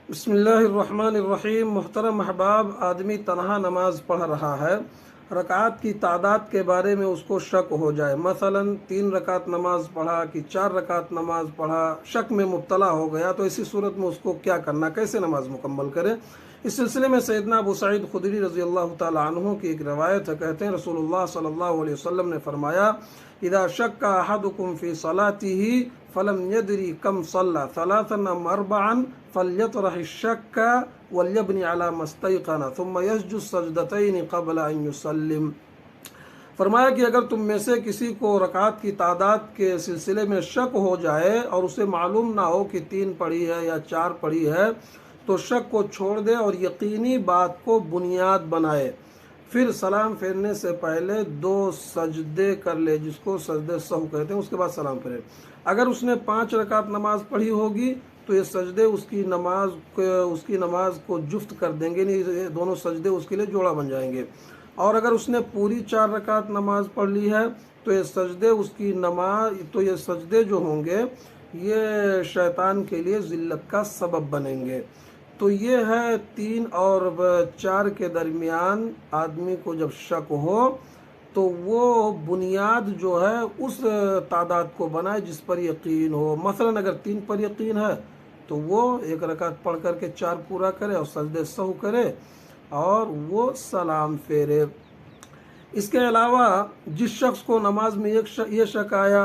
بسم اللہ الرحمن الرحیم۔ محترم احباب، آدمی تنہا نماز پڑھ رہا ہے، رکعات کی تعداد کے بارے میں اس کو شک ہو جائے، مثلا 3 رکعت نماز پڑھا کہ 4 رکعت نماز پڑھا، شک میں مبتلا ہو گیا تو ایسی صورت میں اس کو کیا کرنا، کیسے نماز مکمل کرے؟ اس سلسلے میں سیدنا ابو سعید خدری رضی اللہ تعالی عنہ کی ایک روایت ہے، کہتے ہیں رسول اللہ صلی اللہ علیہ وسلم نے فرمایا، اذا شک احدکم فی صلاتہ فلم یدری کم صلی ثلاثا ام اربعا فلیطرح الشک ولیبنی علی ما استیقن ثم یسجد سجدتین قبل ان یسلم۔ فرمایا کہ اگر تم میں سے کسی کو رکعات کی تعداد کے سلسلے میں شک ہو جائے اور اسے معلوم نہ ہو کہ 3 پڑھی ہے یا 4 پڑھی ہے، تو شک کو چھوڑ دے اور یقینی بات کو بنیاد بنائے، پھر سلام پھیرنے سے پہلے 2 سجدے کر لے، جس کو سجدے سہو کہتے ہیں، اس کے بعد سلام پھیرے۔ اگر اس نے 5 رکعت نماز پڑھی ہوگی تو یہ سجدے اس کی نماز کو جفت کر دیں گے، یہ دونوں سجدے اس کے لیے جوڑا بن جائیں گے۔ اور اگر اس نے پوری 4 رکعت نماز پڑھ لی ہے تو یہ سجدے جو ہوں گے یہ شیطان کے لیے ذلت کا سبب بنیں گے۔ تو یہ ہے 3 اور 4 کے درمیان آدمی کو جب شک ہو تو وہ بنیاد جو ہے اس تعداد کو بنائے جس پر یقین ہو۔ مثلا اگر 3 پر یقین ہے تو وہ 1 رکعت پڑھ کر کے 4 پورا کرے اور سجدے سہو کرے اور وہ سلام پھیرے۔ اس کے علاوہ جس شخص کو نماز میں یہ شک آیا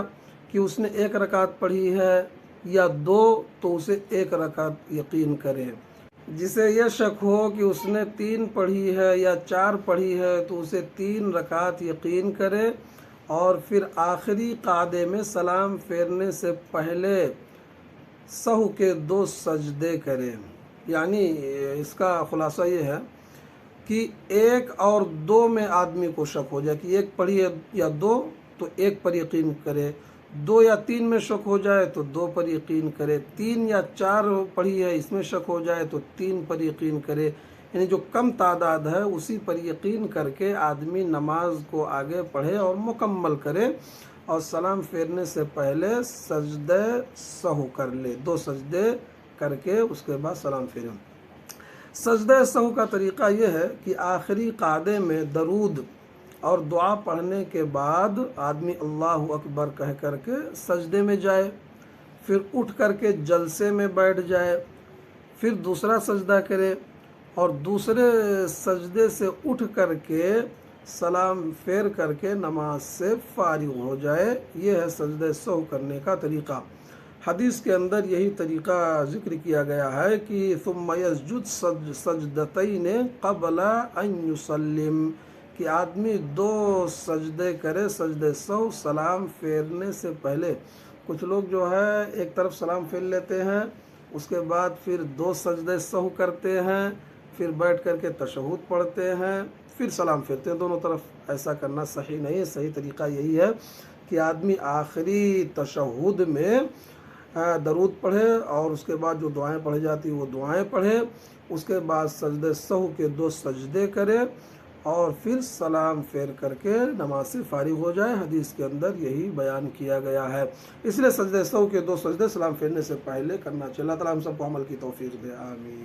کہ اس نے 1 رکعت پڑھی ہے یا 2، تو اسے 1 رکعت یقین کرے۔ جسے یہ شک ہو کہ اس نے 3 پڑھی ہے یا 4 پڑھی ہے تو اسے 3 رکعت یقین کرے اور پھر آخری قعدے میں سلام پھیرنے سے پہلے سہو کے 2 سجدے کرے۔ یعنی اس کا خلاصہ یہ ہے کہ 1 اور 2 میں آدمی کو شک ہو جائے کہ 1 پڑھی ہے یا 2، تو 1 پر یقین کرے، 2 یا 3 میں شک ہو جائے تو 2 پر یقین کرے، 3 یا 4 پڑھی ہے اس میں شک ہو جائے تو 3 پر یقین کرے۔ یعنی جو کم تعداد ہے اسی پر یقین کر کے آدمی نماز کو آگے پڑھے اور مکمل کرے، اور سلام پھیرنے سے پہلے سجدے سہو کر لے، 2 سجدے کر کے اس کے بعد سلام پھیرے۔ سجدہ سہو کا طریقہ یہ ہے کہ آخری قعدے میں درود اور دعا پڑھنے کے بعد آدمی اللہ اکبر کہہ کر کے سجدے میں جائے، پھر اٹھ کر کے جلسے میں بیٹھ جائے، پھر دوسرا سجدہ کرے اور دوسرے سجدے سے اٹھ کر کے سلام پھیر کر کے نماز سے فارغ ہو جائے۔ یہ ہے سجدہ سہو کرنے کا طریقہ۔ حدیث کے اندر یہی طریقہ ذکر کیا گیا ہے کہ ثم یسجد سجدتین قبل ان یسلم، کہ آدمی 2 سجدے کرے، سجدے سہو سلام پھیرنے سے پہلے۔ کچھ لوگ جو ہے ایک طرف سلام پھیر لیتے ہیں، اس کے بعد پھر 2 سجدے سہو کرتے ہیں، پھر بیٹھ کر کے تشہد پڑھتے ہیں، پھر سلام پھیرتے ہیں۔ دونوں طرف ایسا کرنا صحیح نہیں ہے۔ صحیح طریقہ یہی ہے کہ آدمی آخری تشہد میں درود پڑھے اور اس کے بعد جو دعائیں پڑھی جاتی وہ دعائیں پڑھے، اس کے بعد سجدے سہو کے 2 سجدے کرے اور پھر سلام پھیر کر کے نماز سے فارغ ہو جائے۔ حدیث کے اندر یہی بیان کیا گیا ہے۔ اس لیے سجدے سہو کے 2 سجدے سلام پھیرنے سے پہلے کرنا چاہیے۔ اللہ تعالیٰ ہم سب کو عمل کی توفیق دے، آمین۔